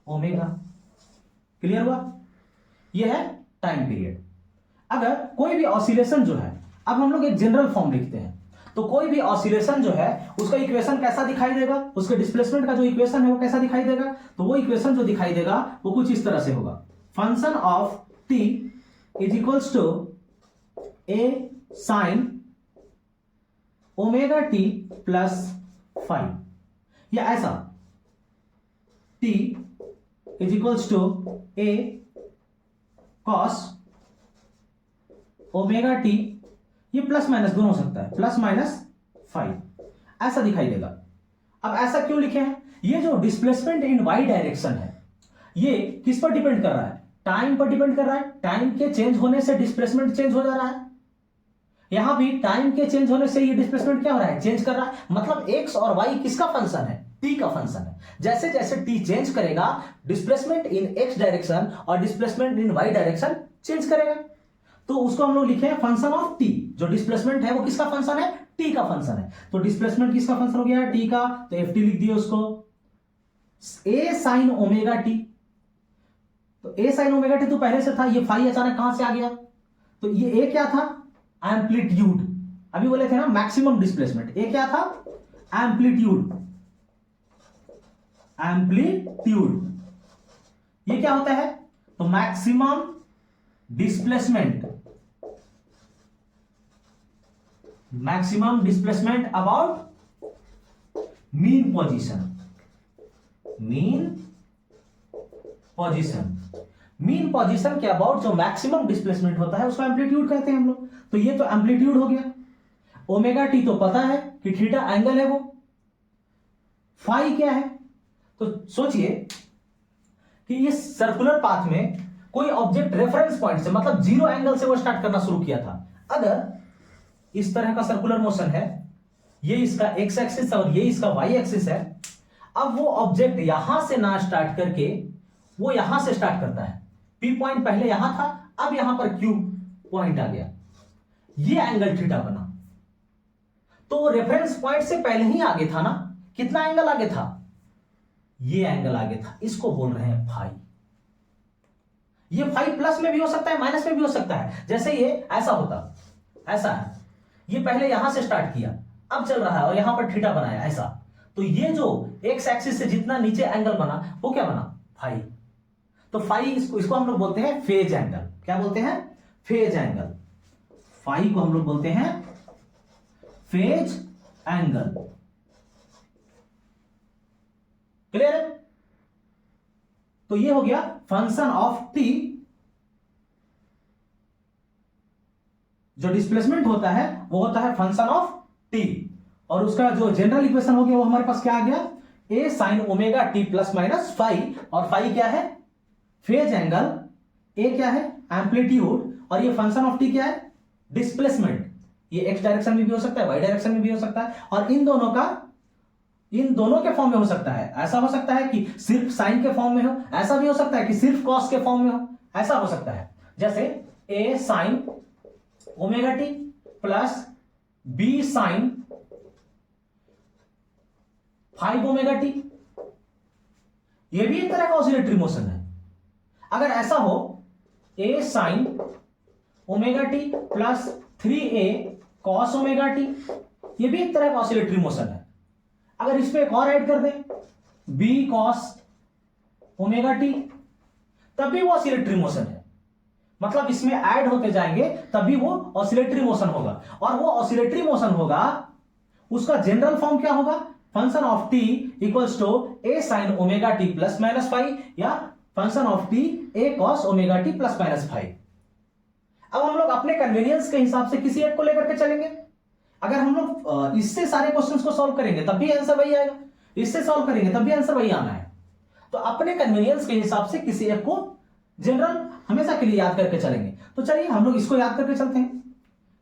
ओमेगा। क्लियर हुआ, यह है टाइम पीरियड। अगर कोई भी ऑसिलेशन जो है, अब हम लोग एक जनरल फॉर्म लिखते हैं, तो कोई भी ऑसिलेशन जो है उसका इक्वेशन कैसा दिखाई देगा, उसके डिस्प्लेसमेंट का जो इक्वेशन है वो कैसा दिखाई देगा, तो वो इक्वेशन जो दिखाई देगा वो कुछ इस तरह से होगा, function of T is equals to A sine omega T plus five, या ऐसा T is equals to A cos omega T, ये प्लस माइनस दोनों हो सकता है, प्लस माइनस 5, ऐसा दिखाई देगा। अब ऐसा क्यों लिखे हैं, ये जो डिस्प्लेसमेंट इन वाई डायरेक्शन है ये किस पर डिपेंड कर रहा है, टाइम पर डिपेंड कर रहा है। टाइम के चेंज होने से डिस्प्लेसमेंट चेंज हो जा रहा है, यहां भी टाइम के चेंज होने से ये डिस्प्लेसमेंट क्या हो रहा है, चेंज कर रहा है। मतलब एक्स और वाई किसका फंक्शन है, टी का फंक्शन है। जैसे जैसे टी चेंज करेगा डिस्प्लेसमेंट इन एक्स डायरेक्शन और displacement in Y direction change करेगा। तो उसको हम लोग लिखे हैं फंक्शन ऑफ टी। जो डिस्प्लेसमेंट है वो किसका फंक्शन है, टी का फंक्शन है। तो डिस्प्लेसमेंट किसका फंक्शन हो गया, टी का, तो एफ टी लिख दिए उसको, ए साइन ओमेगा टी। तो ए साइन ओमेगा टी तो पहले से था, ये फाई अचानक कहां से आ गया, तो ये ए क्या था, एम्पलीट्यूड। अभी बोले थे ना मैक्सिमम डिस्प्लेसमेंट, ए क्या था, एम्पलीट्यूड। एम्पलीट्यूड ये क्या होता है, तो maximum displacement, maximum displacement about mean position. Mean position, mean position के अबाउट जो मैक्सिमम डिस्प्लेसमेंट होता है उसको एम्पलीट्यूड कहते हैं हम लोग। तो ये तो एम्पलीट्यूड हो गया। ओमेगा टी तो पता है कि थीटा एंगल है वो, फाई क्या है। तो सोचिए कि इस सर्कुलर पाथ में कोई ऑब्जेक्ट रेफरेंस पॉइंट से, मतलब जीरो एंगल से वो स्टार्ट करना शुरू किया था। अगर इस तरह का सर्कुलर मोशन है, ये इसका एक्स एक्सिस और ये इसका वाई एक्सिस है, अब वो ऑब्जेक्ट यहां से ना स्टार्ट करके वो यहां से स्टार्ट करता है। पी पॉइंट पहले यहां था, अब यहां पर क्यू पॉइंट आ गया, ये एंगल थीटा बना। तो रेफरेंस पॉइंट से पहले ही आगे था ना, कितना एंगल आगे था, ये एंगल आगे था, इसको बोल रहे हैं फाई। ये फाई प्लस में भी हो सकता है, माइनस में भी हो सकता है। जैसे ये ऐसा होता, ऐसा है, ये पहले यहां से स्टार्ट किया, अब चल रहा है और यहां पर थीटा बनाया ऐसा, तो ये जो एक्स एक्सिस से जितना नीचे एंगल बना वो क्या बना, फाई। तो फाई इसको हम लोग बोलते हैं फेज एंगल। क्या बोलते हैं, फेज एंगल। फाई को हम लोग बोलते हैं फेज एंगल। क्लियर है। तो ये हो गया फंक्शन ऑफ टी। जो डिस्प्लेसमेंट होता है वो होता है फंक्शन ऑफ टी, और उसका जो जनरल इक्वेशन हो गया वो हमारे पास क्या आ गया, A sine omega T plus minus phi. और फाई क्या है, फेज एंगल, ए क्या है, एम्पलीट्यूड, और ये फंक्शन ऑफ टी क्या है, डिस्प्लेसमेंट। ये एक्स डायरेक्शन में भी हो सकता है, वाई डायरेक्शन में भी हो सकता है, और इन दोनों के फॉर्म में हो सकता है। ऐसा हो सकता है कि सिर्फ साइन के फॉर्म में हो, ऐसा भी हो सकता है कि सिर्फ कॉस के फॉर्म में हो, ऐसा हो सकता है। जैसे A sine omega T plus B sine 5 omega t, यह भी एक तरह का ऑसिलेटरी मोशन है। अगर ऐसा हो A sine omega T plus 3a cos omega t, यह भी एक तरह का ऑसिलेटरी मोशन है। अगर इस पे एक और ऐड कर दें b कॉस ओमेगा टी, तब भी वो ऑसिलेटरी मोशन है। मतलब इसमें ऐड होते जाएंगे तभी वो ऑसिलेटरी मोशन होगा, और वो ऑसिलेटरी मोशन होगा, उसका जनरल फॉर्म क्या होगा, function of T equals to A sine omega T plus minus five, या function of t A cos omega T plus minus five. अब हम लोग अपने कन्वीनियंस के हिसाब से किसी एक को लेकर के चलेंगे। अगर हम लोग इससे सारे क्वेश्चंस को सॉल्व करेंगे तब भी आंसर वही आएगा, इससे सॉल्व करेंगे तब भी आंसर वही आना है। तो अपने कन्वीनियंस के हिसाब से किसी एक को जनरल हमेशा के लिए याद करके चलेंगे। तो चलिए हम लोग इसको याद करके चलते हैं।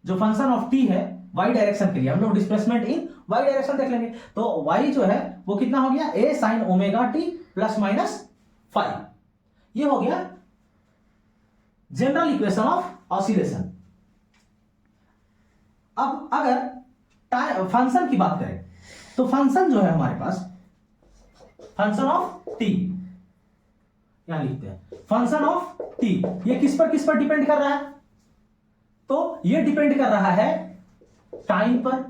जो फंक्शन ऑफ टी है वाई डायरेक्शन के लिए हम लोग डिस्प्लेसमेंट इन वाई डायरेक्शन देख लेंगे। तो वाई जो है वो कितना हो गया, A sine omega T plus minus five, ये हो गया जनरल इक्वेशन ऑफ ऑसिलेशन। अब अगर फंक्शन की बात करें तो फंक्शन जो है हमारे पास, फंक्शन ऑफ टी यहां लिखते हैं, फंक्शन ऑफ टी ये किस पर डिपेंड कर रहा है, तो ये डिपेंड कर रहा है टाइम पर।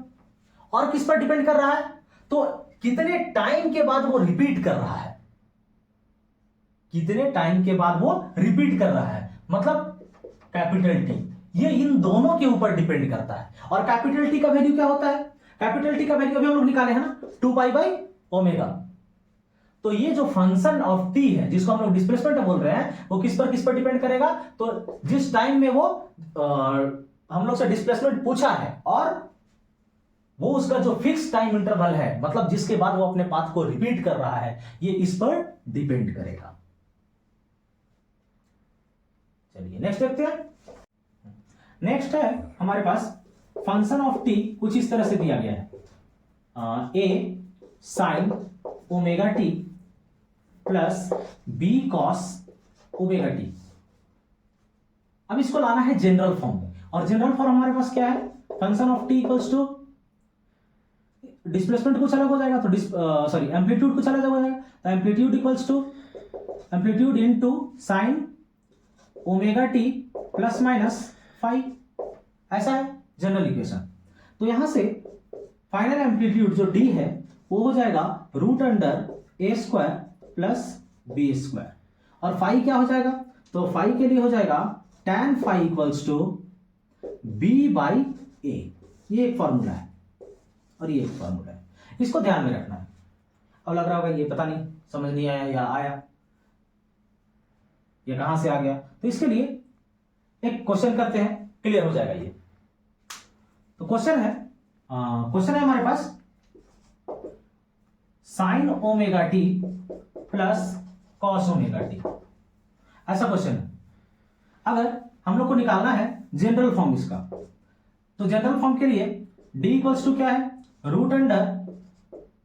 और किस पर डिपेंड कर रहा है, तो कितने टाइम के बाद वो रिपीट कर रहा है, कितने टाइम के बाद वो रिपीट कर रहा है, मतलब कैपिटल टी, ये इन दोनों के ऊपर डिपेंड करता है। और कैपिटल टी का वैल्यू क्या होता है, कैपिटल टी का वैल्यू अभी हम लोग निकाले हैं ना, 2 पाई/ओमेगा। तो ये जो फंक्शन ऑफ टी है जिसको हम लोग डिस्प्लेसमेंट बोल रहे हैं, वो किस पर डिपेंड करेगा, तो जिस टाइम में वो हम लोग से डिस्प्लेसमेंट पूछा है और वो उसका जो फिक्स टाइम इंटरवल है, मतलब जिसके बाद वो अपने पाथ को रिपीट कर रहा है, ये इस पर डिपेंड करेगा। चलिए नेक्स्ट देखते हैं। नेक्स्ट है हमारे पास फंक्शन ऑफ टी कुछ इस तरह से दिया गया है, A sine omega T plus B cos omega t. अब इसको लाना है जनरल फॉर्म में, और जनरल फॉर्म हमारे पास क्या है, function of T equals to, displacement कुछ अलग हो जाएगा तो सॉरी एम्पलीट्यूड कुछ अलग हो जाएगा, तो amplitude equals to amplitude into sine omega T plus minus five, ऐसा है जनरल इक्वेशन। तो यहां से फाइनल एम्पलीट्यूड जो डी है वो हो जाएगा root under A square plus B square, और फाइव क्या हो जाएगा, तो फाइव के लिए हो जाएगा tan five equals to B by A. ये एक फॉर्मूला है और ये एक फॉर्मूला है, इसको ध्यान में रखना है। अब लग रहा होगा ये पता नहीं समझ नहीं आया या आया, ये कहां से आ गया, तो इसके लिए एक क्वेश्चन करते हैं, क्लियर हो जाएगा ये। तो क्वेश्चन है हमारे पास sine omega T plus cos omega t, ऐसा क्वेश्चन है। अगर हम लोग को निकालना है जनरल फॉर्म इसका, तो जनरल फॉर्म के लिए डी इक्वल्स टू क्या है, रूट अंडर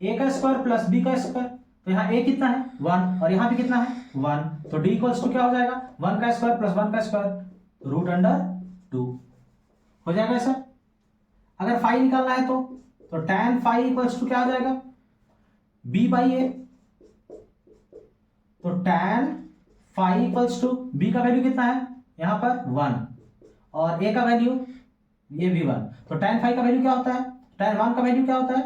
ए का स्क्वायर प्लस बी का स्क्वायर। तो यहाँ ए कितना है 1 और यहाँ भी कितना है 1, तो डी इक्वल्स टू क्या हो जाएगा 1 का स्क्वायर प्लस 1 का स्क्वायर रूट अंडर 2 हो जाएगा ऐसा। अगर फाइव निकालना है तो tan फाइव इक्वल्स टू क्या हो जाएगा b बाई ए, तो tan five equals to b का वैल्यू कितना है यहां पर 1 और a का वैल्यू ये भी 1, तो tan फाइव का वैल्यू क्या होता है, tan 1 का वैल्यू क्या होता है,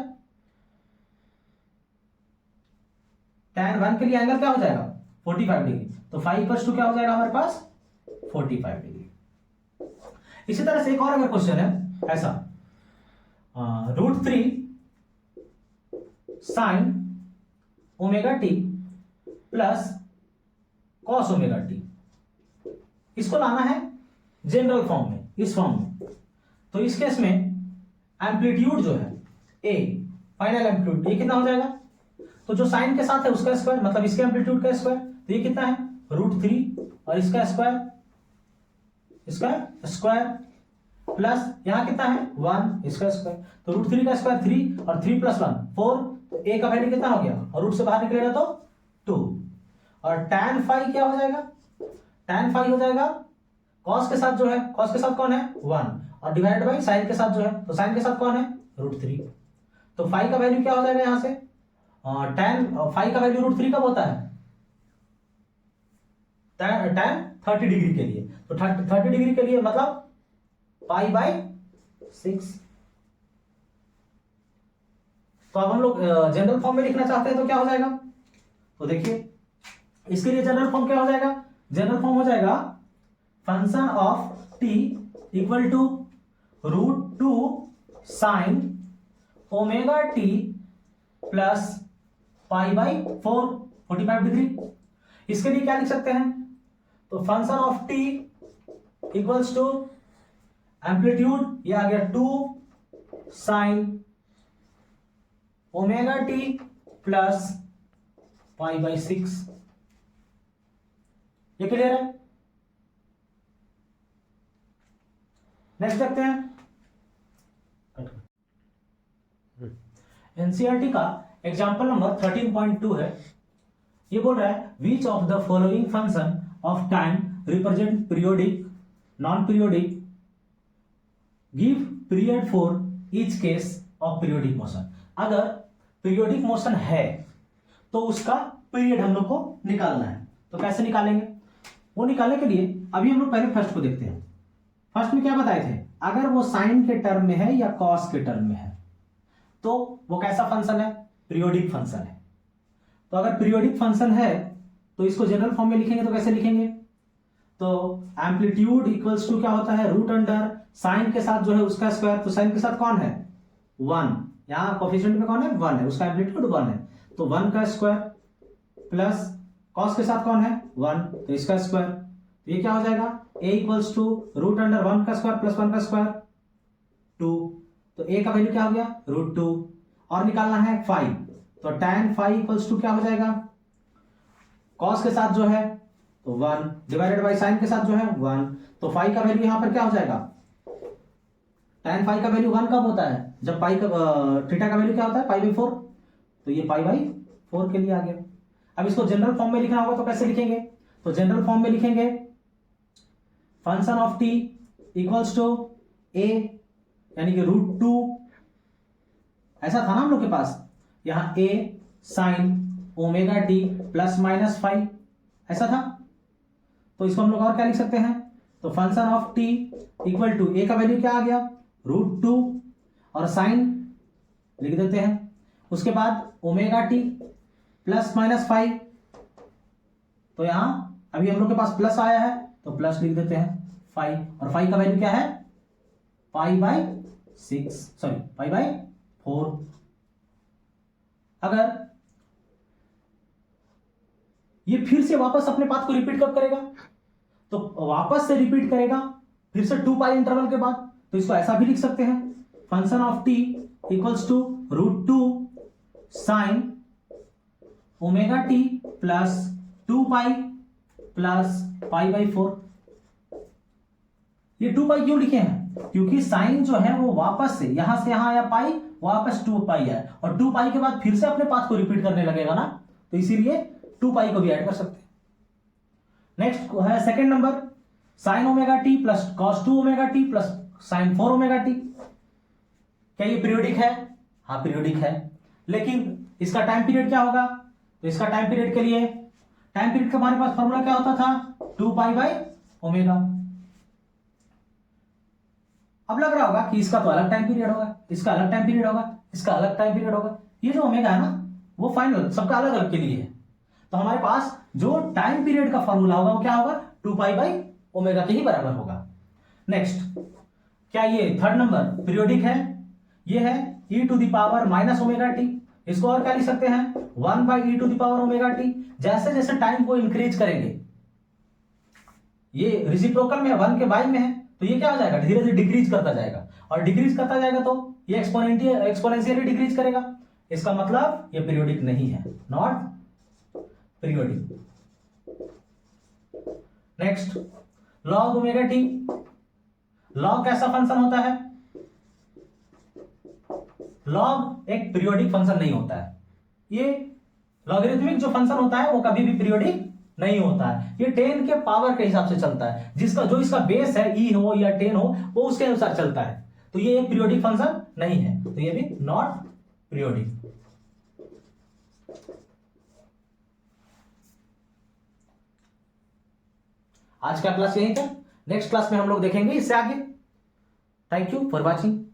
tan 1 के लिए एंगल क्या हो जाएगा 45 डिग्री, तो फाइव इक्वल्स टू क्या हो जाएगा हमारे पास 45 डिग्री। इसी तरह से एक और अगर क्वेश्चन है ऐसा, √3 sign omega T plus cos omega T, इसको लाना है जनरल फॉर्म में, इस फॉर्म में। तो इस केस में एम्पलीट्यूड जो है ए, फाइनल एम्पलीट्यूड ये कितना हो जाएगा, तो जो साइन के साथ है उसका स्क्वायर, मतलब इसके एम्पलीट्यूड का स्क्वायर, तो ये कितना है √3 और इसका स्क्वायर, इसका स्क्वायर प्लस यहाँ कितना है 1 इसका स्क्वायर, तो √3 का स्क्वायर 3 और 3 प्लस 1 4, तो ए का वैल्यू कितना हो गया और रूट से बाहर निकलेगा तो 2, और tan फाइव क्या हो जाएगा, tan फाइव हो जाएगा cos के साथ जो है, cos के साथ कौन है 1 और डिवाइड बाई साइन के साथ जो है, तो साइन के साथ कौन है √3, तो फाइव का वैल्यू क्या हो जाएगा यहां से, tan फाइव का वैल्यू √3 कब होता है tan 30 डिग्री के लिए, तो 30 डिग्री के लिए मतलब π/6। तो अब हम लोग जनरल फॉर्म में लिखना चाहते हैं तो क्या हो जाएगा, तो देखिए इसके लिए जनरल फॉर्म क्या हो जाएगा, जनरल फॉर्म हो जाएगा function of T equal to √2 sine omega T plus π/4 45 degree. इसके लिए क्या लिख सकते हैं? तो function of T equals to amplitude, ये आ गया 2 साइन ओमेगा टी प्लस π/6। ये क्लियर है? नेक्स्ट देखते हैं एनसीईआरटी का एग्जाम्पल नंबर 13.2 है। ये बोल रहा है which of the following function of time represent periodic non periodic, give period for each case of periodic motion. अगर पीरियोडिक मोशन है तो उसका पीरियड हम लोग को निकालना है। तो कैसे निकालेंगे? वो निकालने के लिए अभी हम लोग पहले फर्स्ट को देखते हैं। फर्स्ट में क्या बताए थे? अगर वो साइन के टर्म में है या कॉस के टर्म में है तो वो कैसा फंक्शन है? पीरियोडिक फंक्शन है। तो अगर पीरियोडिक फंक्शन है तो इसको जनरल फॉर्म में लिखेंगे तो कैसे लिखेंगे? तो एम्पलीट्यूड इक्वल्स टू क्या होता है? रूट अंडर साइन के साथ जो है उसका स्क्वायर। तो साइन के साथ कौन है? 1। यहां कोफिशिएंट में कौन है? 1 है, उसका एम्पलीट्यूड 1 है, तो 1 का स्क्वायर प्लस कॉस के साथ कौन है? 1, तो इसका स्क्वायर। तो ये क्या हो जाएगा? a equals to root under 1 का स्क्वायर प्लस 1 का स्क्वायर 2। तो a का वैल्यू क्या हो गया? √2। और निकालना है फाई, तो tan फाई इक्वल्स टू क्या हो जाएगा? कॉस के साथ जो है तो 1 डिवाइडेड बाई साइन के साथ जो है 1। तो फाई का वैल्यू यहां पर क्या हो जाएगा? tan फाई का वैल्यू 1 कब होता है? जब पाई का थीटा का वैल्यू क्या होता है? π/4। तो ये π/4 के लिए आ गया। अब इसको जनरल फॉर्म में लिखना होगा तो कैसे लिखेंगे? तो जनरल फॉर्म में लिखेंगे function of T equals to a यानी कि √2, ऐसा था ना हम लोग के पास, यहां a sine omega T plus minus five, ऐसा था। तो इसको हम लोग और क्या लिख सकते हैं? तो function of T equal to a का वैल्यू क्या आ गया? √2 और साइन लिख देते हैं, उसके बाद omega T plus minus five. तो यहां अभी हम लोग के पास प्लस आया है तो प्लस लिख देते हैं 5, और 5 का वैल्यू क्या है? π/4। अगर ये फिर से वापस अपने पाथ को रिपीट कब करेगा? तो वापस से रिपीट करेगा फिर से 2 पाई इंटरवल के बाद। तो इसको ऐसा भी लिख सकते हैं function of T equals to √2 sine omega T plus 2 pi plus π/4। ये 2 पाई क्यों लिखे हैं? क्योंकि साइन जो है वो वापस से यहां आया पाई, वापस 2 पाई है, और 2 पाई के बाद फिर से अपने पाथ को रिपीट करने लगेगा ना, तो इसीलिए 2 पाई को भी ऐड कर सकते हैं। नेक्स्ट है second number, sign omega T plus cos 2 omega T plus sign 4 omega T. क्या ये पीरियोडिक है? हाँ पीरियोडिक है, लेकिन इसका टाइम पीरियड क्या होगा? तो इसका टाइम पीरियड के लिए टाइम पीरियड का हमारे पास फॉर्मूला क्या होता था? 2 पाई/ओमेगा। अब लग रहा होगा कि इसका तो अलग टाइम पीरियड होगा, इसका अलग टाइम पीरियड होगा, इसका अलग टाइम पीरियड होगा। ये जो ओमेगा है ना वो फाइनल सबका अलग अलग के लिए है। तो हमारे पास जो टाइम पीरियड का फॉर्मूला होगा वो क्या होगा? 2 पाई/ओमेगा के ही बराबर होगा। नेक्स्ट, क्या ये थर्ड नंबर पीरियोडिक है? ये है e⁻⁻ इसको और क्या लिख सकते हैं? 1/e⁻⁻t। जैसे जैसे टाइम को इंक्रीज करेंगे, ये रिसिप्रोकल में 1 के बाई में है, तो ये क्या हो जाएगा? धीरे धीरे डिक्रीज करता जाएगा, और डिक्रीज करता जाएगा तो ये एक्सपोनेंशियली डिक्रीज करेगा। इसका मतलब ये पीरियोडिक नहीं है, not periodic. Next, log omega T. Log कैसा फंक्शन होता है? लॉग एक पीरियोडिक फंक्शन नहीं होता है। ये लॉगरिथमिक जो फंक्शन होता है वो कभी भी पीरियोडिक नहीं होता है। ये 10 के पावर के हिसाब से चलता है, जो इसका बेस है e हो या 10 हो वो उसके अनुसार चलता है। तो ये एक पीरियोडिक फंक्शन नहीं है, तो ये भी नॉट पीरियोडिक। आज का क्लास यहीं तक। नेक्स्ट क्लास में हम लोग देखेंगे इससे आगे। Thank you for watching.